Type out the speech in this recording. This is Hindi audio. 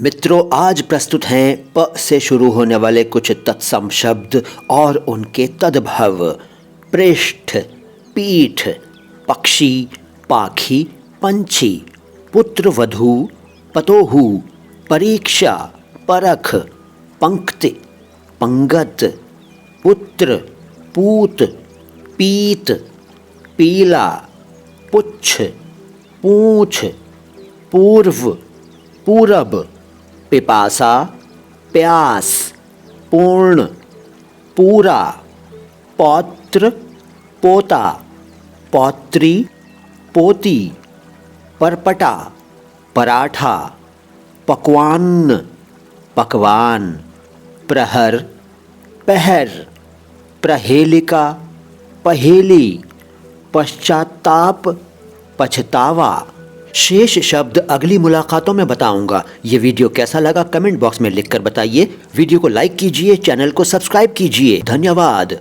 मित्रों, आज प्रस्तुत हैं प से शुरू होने वाले कुछ तत्सम शब्द और उनके तद्भव। पृष्ठ, पीठ, पक्षी, पाखी, पंछी, पुत्रवधू, पतोहू, परीक्षा, परख, पंक्ति, पंगत, पुत्र, पूत, पीत, पीला, पुच्छ, पूंछ, पूर्व, पूरब, पिपासा, प्यास, पूर्ण, पूरा, पौत्र, पोता, पौत्री, पोती, परपटा, पराठा, पकवान, पकवान, प्रहर, पहर, प्रहेलिका, पहेली, पश्चाताप, पछतावा। शेष शब्द अगली मुलाकातों में बताऊंगा। ये वीडियो कैसा लगा कमेंट बॉक्स में लिखकर बताइए। वीडियो को लाइक कीजिए, चैनल को सब्सक्राइब कीजिए। धन्यवाद।